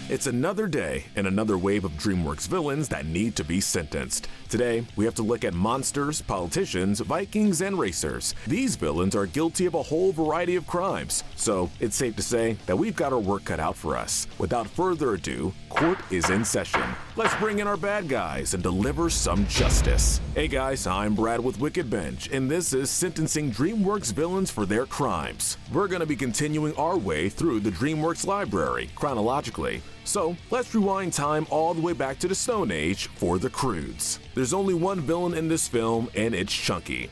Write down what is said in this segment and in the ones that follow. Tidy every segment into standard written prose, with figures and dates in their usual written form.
It's another day and another wave of Dreamworks villains that need to be sentenced. Today, we have to look at monsters, politicians, Vikings, and racers. These villains are guilty of a whole variety of crimes, so it's safe to say that we've got our work cut out for us. Without further ado, court is in session. Let's bring in our bad guys and deliver some justice. Hey guys, I'm Brad with Wicked Bench, and this is sentencing Dreamworks villains for their crimes. We're going to be continuing our way through the Dreamworks library, chronologically. So, let's rewind time all the way back to the Stone Age for the Croods. There's only one villain in this film, and it's Chunky.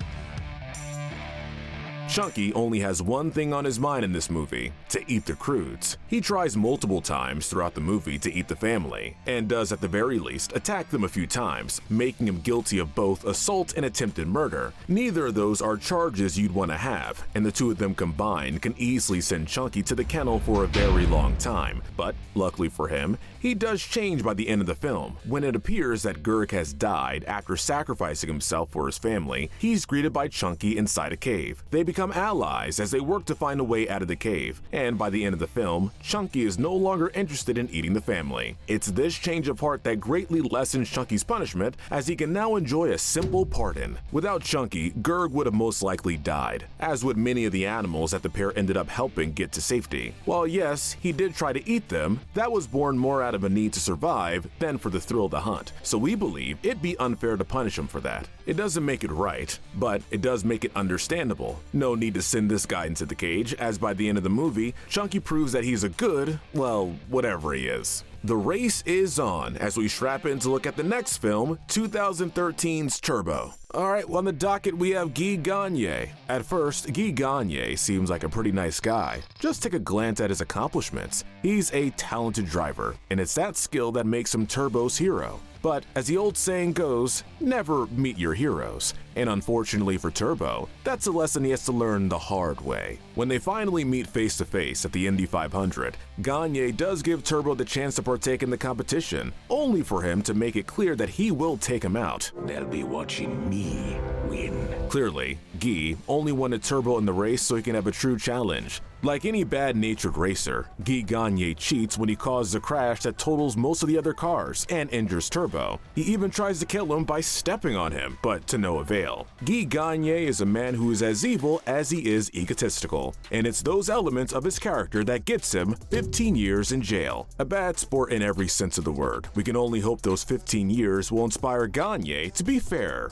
Chunky only has one thing on his mind in this movie: to eat the Croods. He tries multiple times throughout the movie to eat the family, and does at the very least attack them a few times, making him guilty of both assault and attempted murder. Neither of those are charges you'd want to have, and the two of them combined can easily send Chunky to the kennel for a very long time. But luckily for him, he does change by the end of the film. When it appears that Gurk has died after sacrificing himself for his family, he's greeted by Chunky inside a cave. They become allies as they work to find a way out of the cave, and by the end of the film, Chunky is no longer interested in eating the family. It's this change of heart that greatly lessens Chunky's punishment, as he can now enjoy a simple pardon. Without Chunky, Gurg would have most likely died, as would many of the animals that the pair ended up helping get to safety. While yes, he did try to eat them, that was born more out of a need to survive than for the thrill of the hunt, so we believe it'd be unfair to punish him for that. It doesn't make it right, but it does make it understandable. No need to send this guy into the cage, as by the end of the movie, Chunky proves that he's a good, well, whatever he is. The race is on as we strap in to look at the next film, 2013's Turbo. Alright, on the docket we have Guy Gagné. At first, Guy Gagné seems like a pretty nice guy. Just take a glance at his accomplishments. He's a talented driver, and it's that skill that makes him Turbo's hero. But as the old saying goes, never meet your heroes. And unfortunately for Turbo, that's a lesson he has to learn the hard way. When they finally meet face to face at the Indy 500, Gagné does give Turbo the chance to partake in the competition, only for him to make it clear that he will take him out. They'll be watching me win. Clearly, Guy only wanted Turbo in the race so he can have a true challenge. Like any bad-natured racer, Guy Gagné cheats when he causes a crash that totals most of the other cars and injures Turbo. He even tries to kill him by stepping on him, but to no avail. Guy Gagné is a man who is as evil as he is egotistical, and it's those elements of his character that gets him 15 years in jail. A bad sport in every sense of the word. We can only hope those 15 years will inspire Gagné to be fair.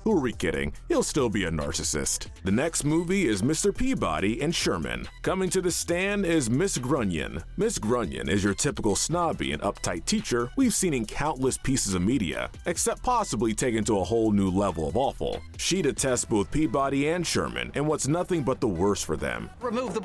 Who are we kidding? He'll still be a narcissist. The next movie is Mr. Peabody and Sherman. Coming to the stand is Miss Grunion. Miss Grunion is your typical snobby and uptight teacher we've seen in countless pieces of media, except possibly taken to a whole new level of awful. She detests both Peabody and Sherman and wants nothing but the worst for them. Remove the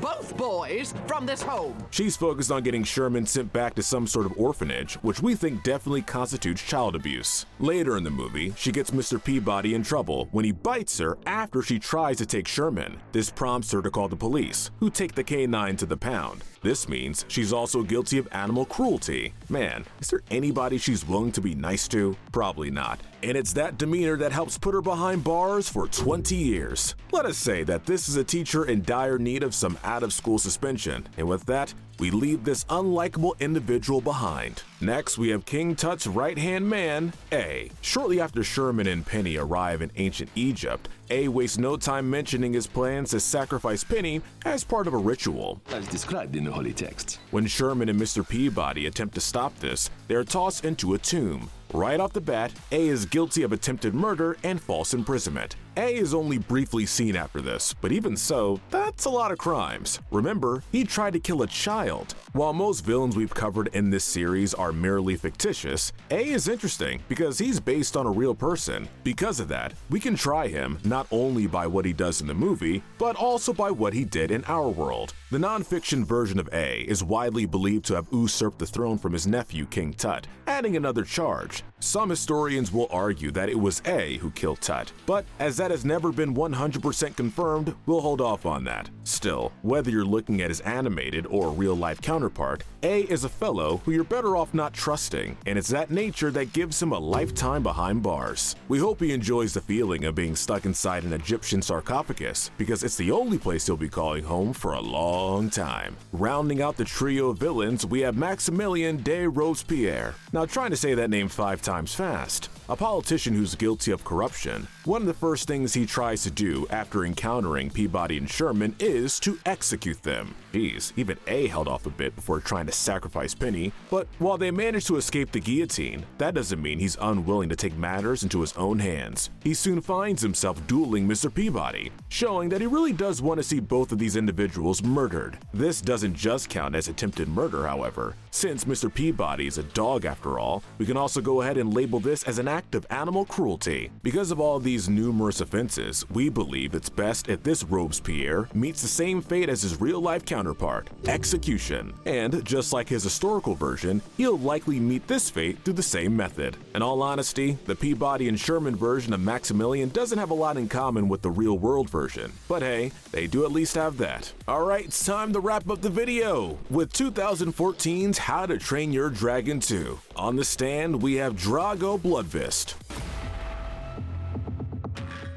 both boys, from this home. She's focused on getting Sherman sent back to some sort of orphanage, which we think definitely constitutes child abuse. Later in the movie, she gets Mr. Peabody in trouble when he bites her after she tries to take Sherman. This prompts her to call the police, who take the canine to the pound. This means she's also guilty of animal cruelty. Man, is there anybody she's willing to be nice to? Probably not. And it's that demeanor that helps put her behind bars for 20 years. Let us say that this is a teacher in dire need of some out-of-school suspension, and with that, we leave this unlikable individual behind. Next, we have King Tut's right-hand man, A. Shortly after Sherman and Penny arrive in ancient Egypt, A wastes no time mentioning his plans to sacrifice Penny as part of a ritual. As described in the holy texts. When Sherman and Mr. Peabody attempt to stop this, they are tossed into a tomb. Right off the bat, A is guilty of attempted murder and false imprisonment. A is only briefly seen after this, but even so, that's a lot of crimes. Remember, he tried to kill a child. While most villains we've covered in this series are merely fictitious, A is interesting because he's based on a real person. Because of that, we can try him not only by what he does in the movie, but also by what he did in our world. The non-fiction version of A is widely believed to have usurped the throne from his nephew King Tut, adding another charge. Some historians will argue that it was A who killed Tut, but as that has never been 100% confirmed, we'll hold off on that. Still, whether you're looking at his animated or real-life counterpart, A is a fellow who you're better off not trusting, and it's that nature that gives him a lifetime behind bars. We hope he enjoys the feeling of being stuck inside an Egyptian sarcophagus, because it's the only place he'll be calling home for a long time. Rounding out the trio of villains, we have Maximilien de Robespierre. Now, trying to say that name 5 times fast. A politician who's guilty of corruption. One of the first things he tries to do after encountering Peabody and Sherman is to execute them. Geez, even A held off a bit before trying to sacrifice Penny, but while they manage to escape the guillotine, that doesn't mean he's unwilling to take matters into his own hands. He soon finds himself dueling Mr. Peabody, showing that he really does want to see both of these individuals murdered. This doesn't just count as attempted murder, however. Since Mr. Peabody is a dog after all, we can also go ahead and label this as an act of animal cruelty. Because of all these numerous offenses, we believe it's best if this Robespierre meets the same fate as his real-life counterpart, execution. And just like his historical version, he'll likely meet this fate through the same method. In all honesty, the Peabody and Sherman version of Maximilien doesn't have a lot in common with the real-world version, but hey, they do at least have that. Alright, it's time to wrap up the video with 2014's How to Train Your Dragon 2. On the stand, we have Drago Bloodfist.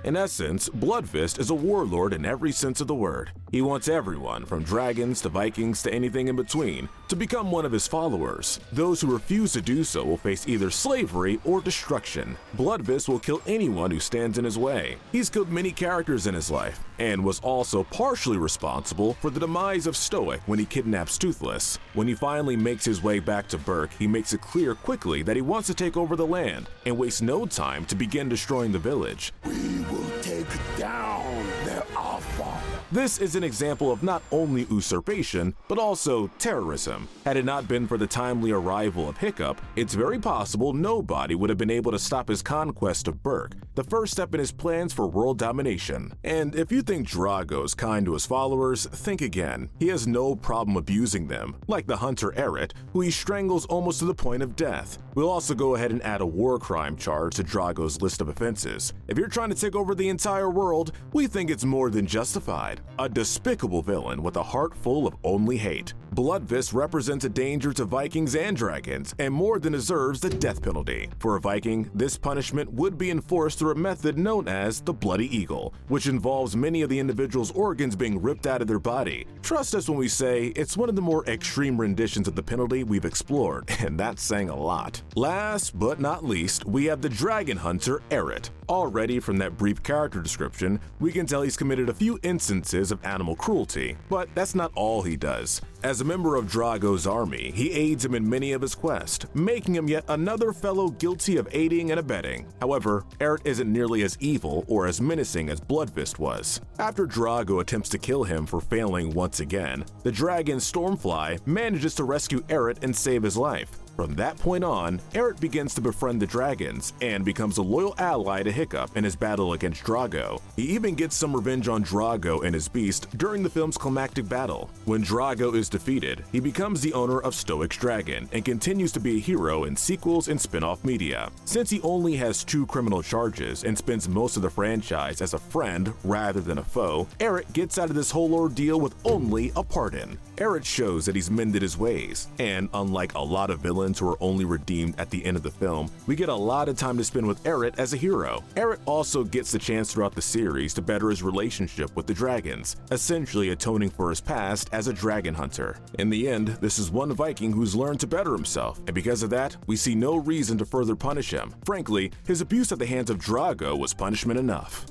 In essence, Bloodfist is a warlord in every sense of the word. He wants everyone, from dragons to Vikings to anything in between, to become one of his followers. Those who refuse to do so will face either slavery or destruction. Bloodfist will kill anyone who stands in his way. He's killed many characters in his life, and was also partially responsible for the demise of Stoic when he kidnaps Toothless. When he finally makes his way back to Berk, he makes it clear quickly that he wants to take over the land, and wastes no time to begin destroying the village. We will take down their alpha. This is an example of not only usurpation, but also terrorism. Had it not been for the timely arrival of Hiccup, it's very possible nobody would have been able to stop his conquest of Berk, the first step in his plans for world domination. And if you think Drago is kind to his followers, think again. He has no problem abusing them, like the hunter Eret, who he strangles almost to the point of death. We'll also go ahead and add a war crime charge to Drago's list of offenses. If you're trying to take over the entire world, we think it's more than justified. A despicable villain with a heart full of only hate. Bloodfist represents a danger to Vikings and dragons, and more than deserves the death penalty. For a Viking, this punishment would be enforced through a method known as the Bloody Eagle, which involves many of the individual's organs being ripped out of their body. Trust us when we say it's one of the more extreme renditions of the penalty we've explored, and that's saying a lot. Last but not least, we have the dragon hunter Eret. Already from that brief character description, we can tell he's committed a few instances of animal cruelty, but that's not all he does. As a member of Drago's army, he aids him in many of his quests, making him yet another fellow guilty of aiding and abetting. However, Eret isn't nearly as evil or as menacing as Bloodfist was. After Drago attempts to kill him for failing once again, the dragon Stormfly manages to rescue Eret and save his life. From that point on, Eret begins to befriend the dragons and becomes a loyal ally to Hiccup in his battle against Drago. He even gets some revenge on Drago and his beast during the film's climactic battle. When Drago is defeated, he becomes the owner of Stoic's dragon and continues to be a hero in sequels and spin-off media. Since he only has 2 criminal charges and spends most of the franchise as a friend rather than a foe, Eret gets out of this whole ordeal with only a pardon. Eret shows that he's mended his ways, and unlike a lot of villains who are only redeemed at the end of the film, we get a lot of time to spend with Eret as a hero. Eret also gets the chance throughout the series to better his relationship with the dragons, essentially atoning for his past as a dragon hunter. In the end, this is one Viking who's learned to better himself, and because of that, we see no reason to further punish him. Frankly, his abuse at the hands of Drago was punishment enough.